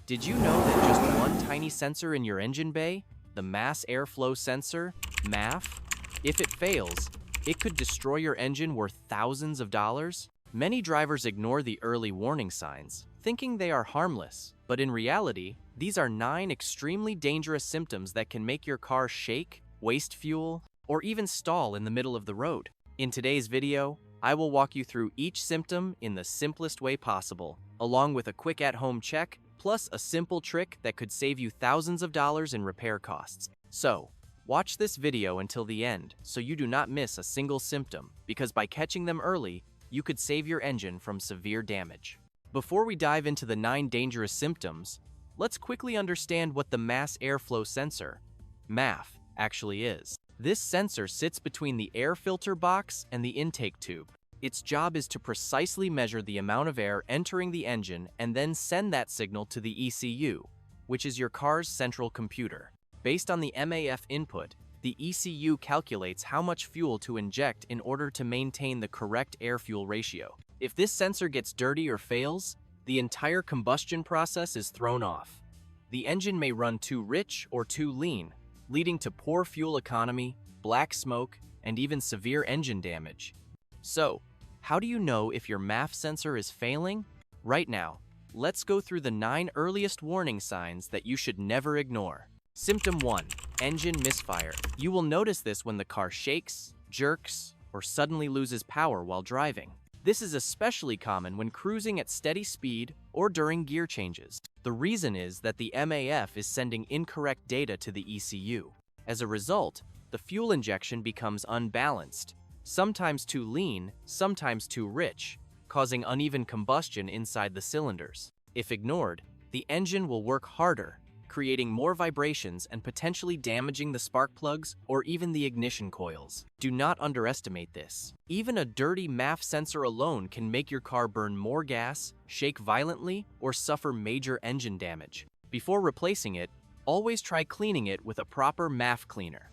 Did you know that just one tiny sensor in your engine bay, the mass airflow sensor, MAF, if it fails, it could destroy your engine worth thousands of dollars? Many drivers ignore the early warning signs, thinking they are harmless, but in reality, these are 9 extremely dangerous symptoms that can make your car shake, waste fuel, or even stall in the middle of the road. In today's video, I will walk you through each symptom in the simplest way possible, along with a quick at-home check, plus a simple trick that could save you thousands of dollars in repair costs. So, watch this video until the end so you do not miss a single symptom, because by catching them early, you could save your engine from severe damage. Before we dive into the 9 dangerous symptoms, let's quickly understand what the mass airflow sensor, MAF, actually is. This sensor sits between the air filter box and the intake tube. Its job is to precisely measure the amount of air entering the engine and then send that signal to the ECU, which is your car's central computer. Based on the MAF input, the ECU calculates how much fuel to inject in order to maintain the correct air-fuel ratio. If this sensor gets dirty or fails, the entire combustion process is thrown off. The engine may run too rich or too lean, leading to poor fuel economy, black smoke, and even severe engine damage. So, how do you know if your MAF sensor is failing? Right now, let's go through the 9 earliest warning signs that you should never ignore. Symptom 1. Engine misfire. You will notice this when the car shakes, jerks, or suddenly loses power while driving. This is especially common when cruising at steady speed or during gear changes. The reason is that the MAF is sending incorrect data to the ECU. As a result, the fuel injection becomes unbalanced, sometimes too lean, sometimes too rich, causing uneven combustion inside the cylinders. If ignored, the engine will work harder, creating more vibrations and potentially damaging the spark plugs or even the ignition coils. Do not underestimate this. Even a dirty MAF sensor alone can make your car burn more gas, shake violently, or suffer major engine damage. Before replacing it, always try cleaning it with a proper MAF cleaner.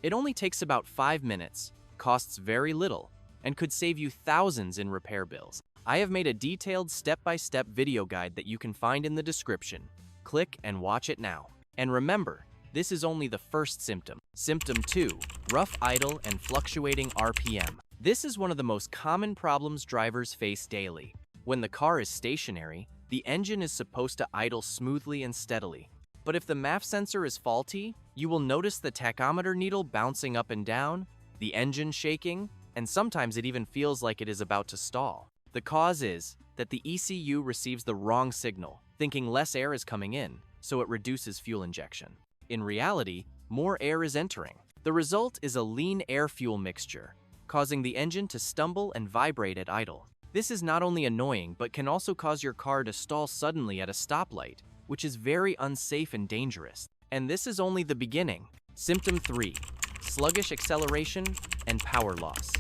It only takes about 5 minutes, costs very little, and could save you thousands in repair bills. I have made a detailed step-by-step video guide that you can find in the description. Click and watch it now. And remember, this is only the first symptom. Symptom 2. Rough idle and fluctuating RPM. This is one of the most common problems drivers face daily. When the car is stationary, the engine is supposed to idle smoothly and steadily. But if the MAF sensor is faulty, you will notice the tachometer needle bouncing up and down, the engine shaking, and sometimes it even feels like it is about to stall. The cause is that the ECU receives the wrong signal, thinking less air is coming in, so it reduces fuel injection. In reality, more air is entering. The result is a lean air-fuel mixture, causing the engine to stumble and vibrate at idle. This is not only annoying, but can also cause your car to stall suddenly at a stoplight, which is very unsafe and dangerous. And this is only the beginning. Symptom 3. Sluggish acceleration and power loss.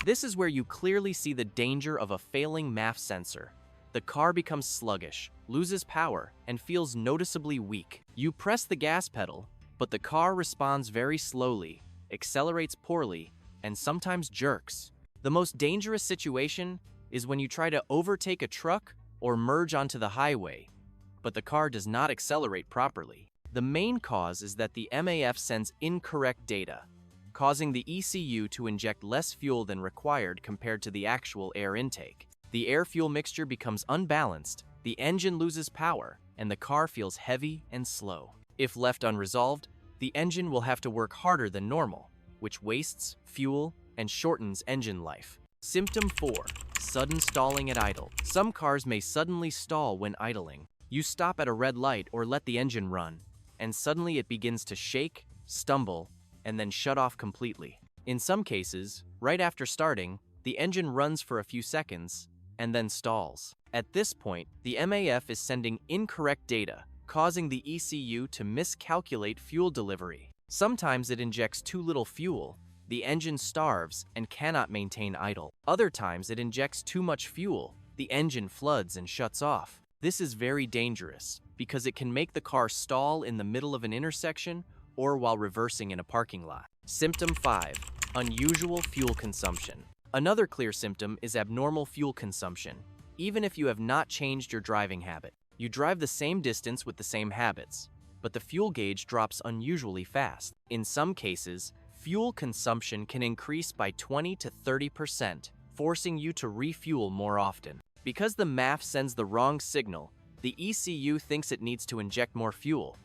This is where you clearly see the danger of a failing MAF sensor. The car becomes sluggish, loses power, and feels noticeably weak. You press the gas pedal, but the car responds very slowly, accelerates poorly, and sometimes jerks. The most dangerous situation is when you try to overtake a truck or merge onto the highway, but the car does not accelerate properly. The main cause is that the MAF sends incorrect data, causing the ECU to inject less fuel than required compared to the actual air intake. The air-fuel mixture becomes unbalanced, the engine loses power, and the car feels heavy and slow. If left unresolved, the engine will have to work harder than normal, which wastes fuel and shortens engine life. Symptom 4. Sudden stalling at idle. Some cars may suddenly stall when idling. You stop at a red light or let the engine run, and suddenly it begins to shake, stumble, and then shut off completely. In some cases, right after starting, the engine runs for a few seconds, and then stalls. At this point, the MAF is sending incorrect data, causing the ECU to miscalculate fuel delivery. Sometimes it injects too little fuel, the engine starves and cannot maintain idle. Other times it injects too much fuel, the engine floods and shuts off. This is very dangerous because it can make the car stall in the middle of an intersection or while reversing in a parking lot. Symptom 5. Unusual fuel consumption. Another clear symptom is abnormal fuel consumption, even if you have not changed your driving habit. You drive the same distance with the same habits, but the fuel gauge drops unusually fast. In some cases, fuel consumption can increase by 20 to 30%, forcing you to refuel more often. Because the MAF sends the wrong signal, the ECU thinks it needs to inject more fuel,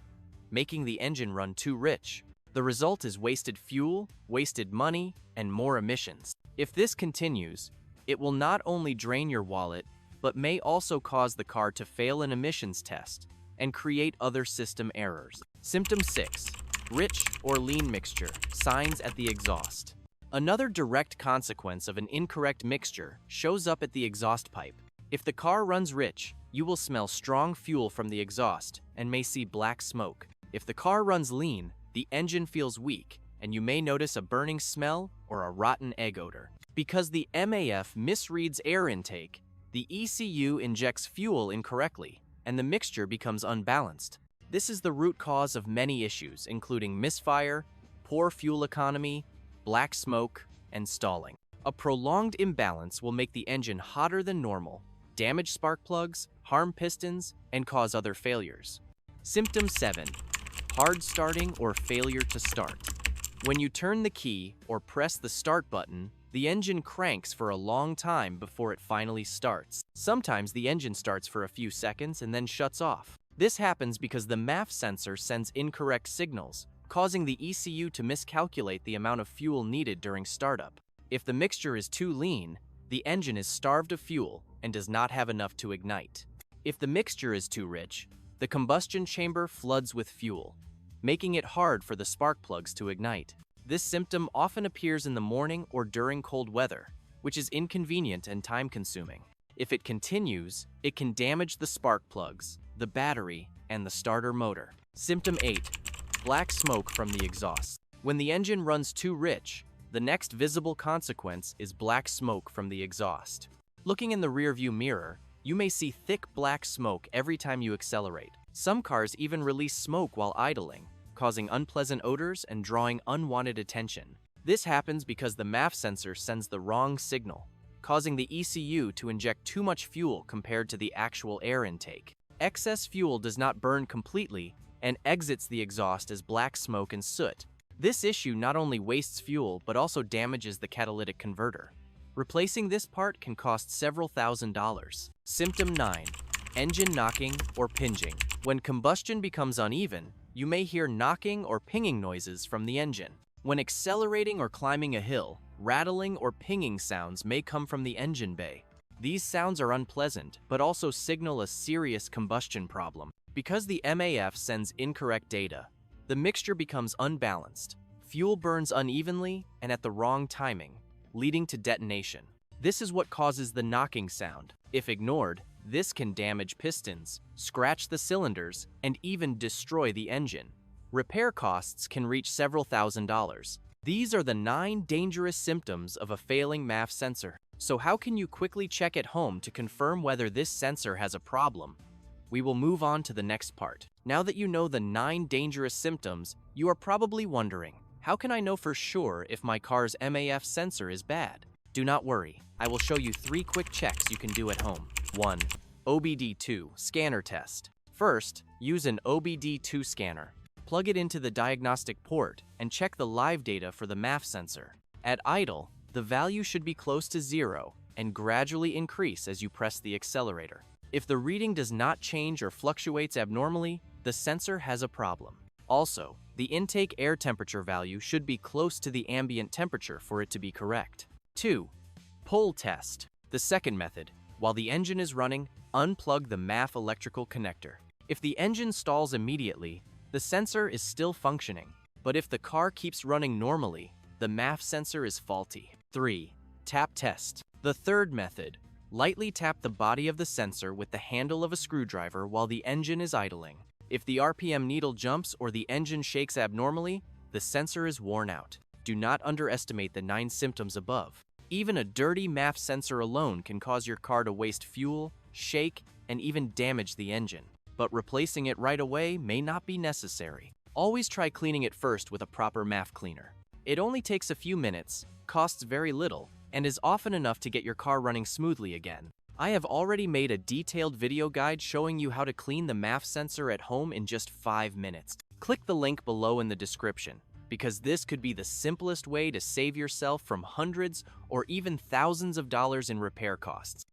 making the engine run too rich. The result is wasted fuel, wasted money, and more emissions. If this continues, it will not only drain your wallet, but may also cause the car to fail an emissions test and create other system errors. Symptom 6. Rich or lean mixture, signs at the exhaust. Another direct consequence of an incorrect mixture shows up at the exhaust pipe. If the car runs rich, you will smell strong fuel from the exhaust and may see black smoke. If the car runs lean, the engine feels weak, and you may notice a burning smell or a rotten egg odor. Because the MAF misreads air intake, the ECU injects fuel incorrectly, and the mixture becomes unbalanced. This is the root cause of many issues, including misfire, poor fuel economy, black smoke, and stalling. A prolonged imbalance will make the engine hotter than normal, damage spark plugs, harm pistons, and cause other failures. Symptom 7. Hard starting or failure to start. When you turn the key or press the start button, the engine cranks for a long time before it finally starts. Sometimes the engine starts for a few seconds and then shuts off. This happens because the MAF sensor sends incorrect signals, causing the ECU to miscalculate the amount of fuel needed during startup. If the mixture is too lean, the engine is starved of fuel and does not have enough to ignite. If the mixture is too rich, the combustion chamber floods with fuel, making it hard for the spark plugs to ignite. This symptom often appears in the morning or during cold weather, which is inconvenient and time-consuming. If it continues, it can damage the spark plugs, the battery, and the starter motor. Symptom 8. Black smoke from the exhaust. When the engine runs too rich, the next visible consequence is black smoke from the exhaust. Looking in the rearview mirror, you may see thick black smoke every time you accelerate. Some cars even release smoke while idling, causing unpleasant odors and drawing unwanted attention. This happens because the MAF sensor sends the wrong signal, causing the ECU to inject too much fuel compared to the actual air intake. Excess fuel does not burn completely and exits the exhaust as black smoke and soot. This issue not only wastes fuel but also damages the catalytic converter. Replacing this part can cost several $1,000s. Symptom 9. Engine knocking or pinging. When combustion becomes uneven, you may hear knocking or pinging noises from the engine. When accelerating or climbing a hill, rattling or pinging sounds may come from the engine bay. These sounds are unpleasant, but also signal a serious combustion problem. Because the MAF sends incorrect data, the mixture becomes unbalanced. Fuel burns unevenly and at the wrong timing, leading to detonation. This is what causes the knocking sound. If ignored, this can damage pistons, scratch the cylinders, and even destroy the engine. Repair costs can reach several $1,000s. These are the 9 dangerous symptoms of a failing MAF sensor. So how can you quickly check at home to confirm whether this sensor has a problem? We will move on to the next part. Now that you know the 9 dangerous symptoms, you are probably wondering, how can I know for sure if my car's MAF sensor is bad? Do not worry, I will show you 3 quick checks you can do at home. 1. OBD2 scanner test. First, use an OBD2 scanner. Plug it into the diagnostic port and check the live data for the MAF sensor. At idle, the value should be close to 0 and gradually increase as you press the accelerator. If the reading does not change or fluctuates abnormally, the sensor has a problem. Also, the intake air temperature value should be close to the ambient temperature for it to be correct. 2. Pull test. The second method. While the engine is running, unplug the MAF electrical connector. If the engine stalls immediately, the sensor is still functioning. But if the car keeps running normally, the MAF sensor is faulty. 3. Tap test. The third method. Lightly tap the body of the sensor with the handle of a screwdriver while the engine is idling. If the RPM needle jumps or the engine shakes abnormally, the sensor is worn out. Do not underestimate the 9 symptoms above. Even a dirty MAF sensor alone can cause your car to waste fuel, shake, and even damage the engine. But replacing it right away may not be necessary. Always try cleaning it first with a proper MAF cleaner. It only takes a few minutes, costs very little, and is often enough to get your car running smoothly again. I have already made a detailed video guide showing you how to clean the MAF sensor at home in just 5 minutes. Click the link below in the description, because this could be the simplest way to save yourself from hundreds or even thousands of dollars in repair costs.